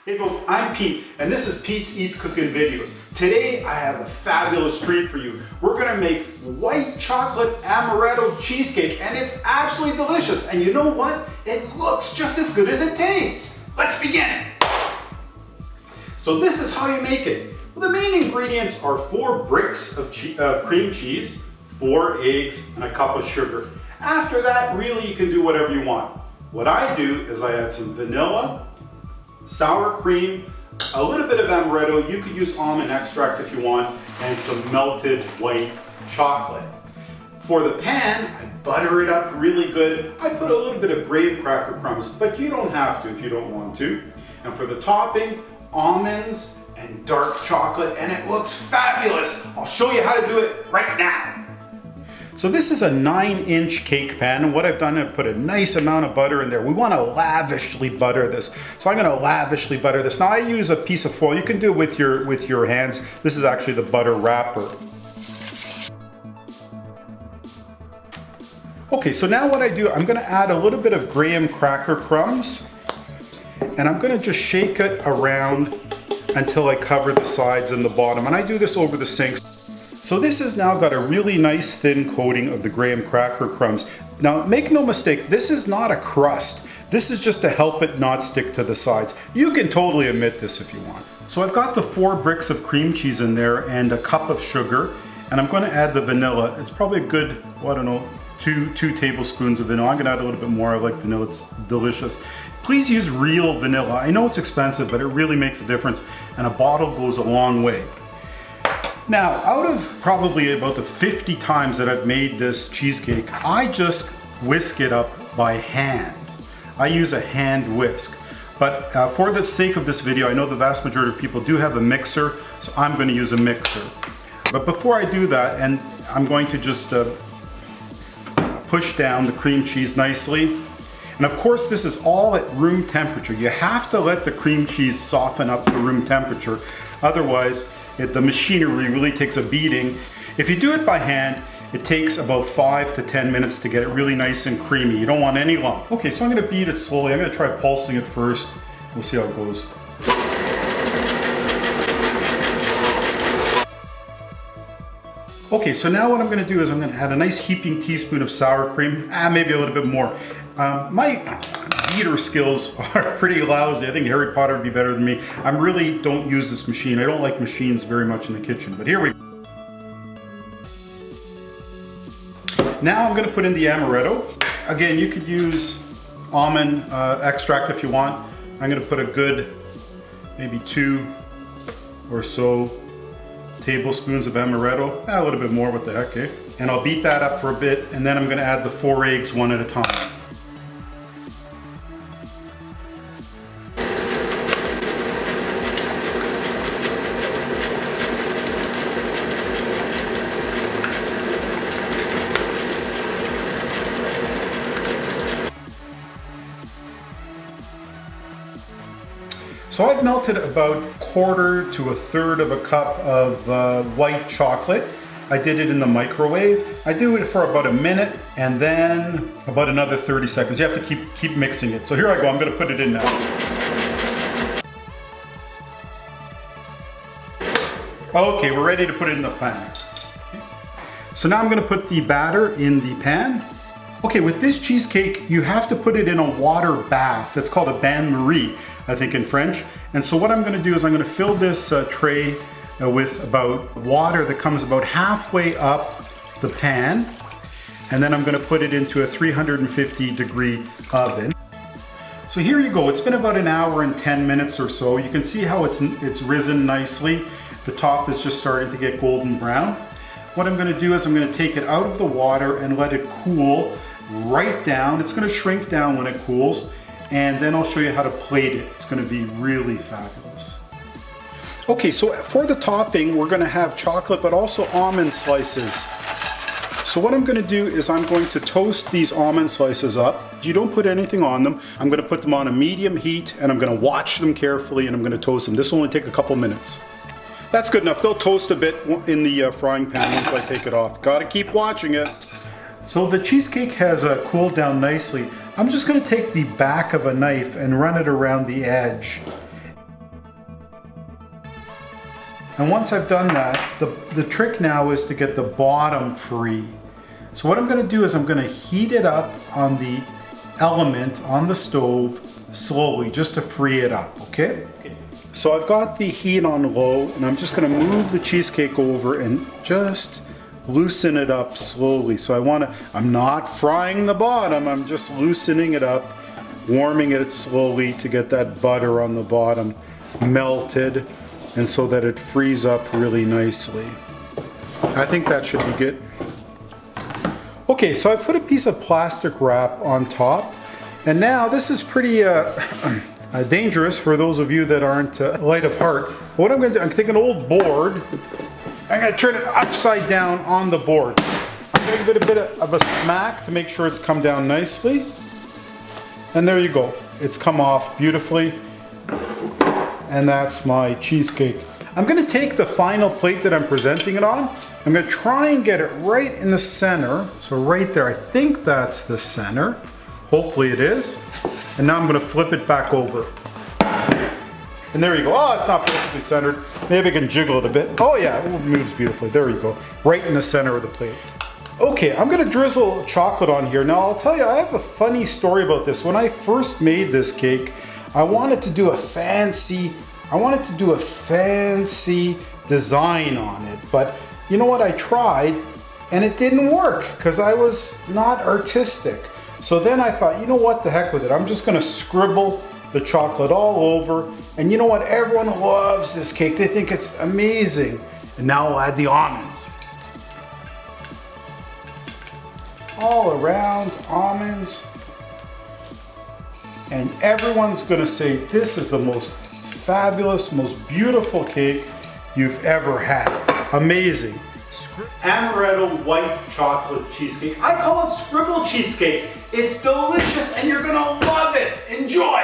Hey folks, I'm Pete, and this is Pete's Eats Cooking Videos. Today I have a fabulous treat for you. We're gonna make white chocolate amaretto cheesecake, and it's absolutely delicious. And you know what? It looks just as good as it tastes. Let's begin. So this is how you make it. Well, the main ingredients are 4 bricks of cream cheese, 4 eggs, and a cup of sugar. After that, really you can do whatever you want. What I do is I add some vanilla, sour cream, a little bit of amaretto. You could use almond extract if you want, and some melted white chocolate. For the pan, I butter it up really good. I put a little bit of graham cracker crumbs, but you don't have to if you don't want to. And for the topping, almonds and dark chocolate, and it looks fabulous. I'll show you how to do it right now. So this is a 9-inch cake pan, and what I've done, I've put a nice amount of butter in there. We want to lavishly butter this. So I'm going to lavishly butter this. Now I use a piece of foil. You can do it with your hands. This is actually the butter wrapper. Okay, so now what I do, I'm going to add a little bit of graham cracker crumbs, and I'm going to just shake it around until I cover the sides and the bottom. And I do this over the sink. So this has now got a really nice thin coating of the graham cracker crumbs. Now make no mistake, this is not a crust. This is just to help it not stick to the sides. You can totally omit this if you want. So I've got the 4 bricks of cream cheese in there and a cup of sugar, and I'm going to add the vanilla. It's probably a good, well, I don't know, 2 tablespoons of vanilla. I'm going to add a little bit more. I like vanilla, it's delicious. Please use real vanilla. I know it's expensive, but it really makes a difference, and a bottle goes a long way. Now, out of probably about the 50 times that I've made this cheesecake, I just whisk it up by hand. I use a hand whisk. But for the sake of this video, I know the vast majority of people do have a mixer, so I'm going to use a mixer. But before I do that, and I'm going to just push down the cream cheese nicely. And of course, this is all at room temperature. You have to let the cream cheese soften up to room temperature. Otherwise, the machinery really takes a beating. If you do it by hand, it takes about 5 to 10 minutes to get it really nice and creamy. You don't want any lump. Okay, so I'm gonna beat it slowly. I'm gonna try pulsing it first. We'll see how it goes. Okay, so now what I'm gonna do is I'm gonna add a nice heaping teaspoon of sour cream, maybe a little bit more. My beater skills are pretty lousy. I think Harry Potter would be better than me. I really don't use this machine. I don't like machines very much in the kitchen, but here we go. Now I'm gonna put in the amaretto. Again, you could use almond extract if you want. I'm gonna put a good, maybe 2 or so tablespoons of amaretto. A little bit more, what the heck, eh? And I'll beat that up for a bit, and then I'm gonna add the 4 eggs one at a time. So I've melted about 1/4 to 1/3 of a cup of white chocolate. I did it in the microwave. I do it for about a minute and then about another 30 seconds. You have to keep mixing it. So here I go, I'm gonna put it in now. Okay, we're ready to put it in the pan. So now I'm gonna put the batter in the pan. Okay, with this cheesecake, you have to put it in a water bath. It's called a bain-marie, I think in French. And so what I'm gonna do is I'm gonna fill this tray with about water that comes about halfway up the pan. And then I'm gonna put it into a 350-degree oven. So here you go. It's been about 1 hour and 10 minutes or so. You can see how it's risen nicely. The top is just starting to get golden brown. What I'm gonna do is I'm gonna take it out of the water and let it cool right down. It's gonna shrink down when it cools, and then I'll show you how to plate it. It's gonna be really fabulous. Okay, so for the topping, we're gonna have chocolate, but also almond slices. So what I'm gonna do is I'm going to toast these almond slices up. You don't put anything on them. I'm gonna put them on a medium heat, and I'm gonna watch them carefully, and I'm gonna toast them. This will only take a couple minutes. That's good enough. They'll toast a bit in the frying pan once I take it off. Gotta keep watching it. So the cheesecake has cooled down nicely. I'm just going to take the back of a knife and run it around the edge. And once I've done that, the trick now is to get the bottom free. So what I'm gonna do is I'm gonna heat it up on the element on the stove slowly just to free it up, okay? So I've got the heat on low and I'm just gonna move the cheesecake over and just loosen it up slowly. So I'm not frying the bottom, I'm just loosening it up, warming it slowly to get that butter on the bottom melted and so that it frees up really nicely. I think that should be good. Okay, so I put a piece of plastic wrap on top, and now this is pretty dangerous for those of you that aren't light of heart. What I'm going to do, I'm taking an old board, I'm going to turn it upside down on the board. I'm going to give it a bit of a smack to make sure it's come down nicely. And there you go, it's come off beautifully. And that's my cheesecake. I'm going to take the final plate that I'm presenting it on. I'm going to try and get it right in the center. So right there, I think that's the center. Hopefully it is. And now I'm going to flip it back over. And there you go. Oh, it's not perfectly centered. Maybe I can jiggle it a bit. Oh yeah, it moves beautifully. There you go. Right in the center of the plate. Okay, I'm going to drizzle chocolate on here. Now I'll tell you, I have a funny story about this. When I first made this cake, I wanted to do a fancy design on it. But you know what, I tried and it didn't work because I was not artistic. So then I thought, you know what, the heck with it. I'm just gonna scribble the chocolate all over. And you know what, everyone loves this cake. They think it's amazing. And now I'll add the almonds. All around, almonds. And everyone's gonna say, this is the most fabulous, most beautiful cake you've ever had. Amazing. Amaretto white chocolate cheesecake. I call it scribble cheesecake. It's delicious and you're gonna love it. Enjoy.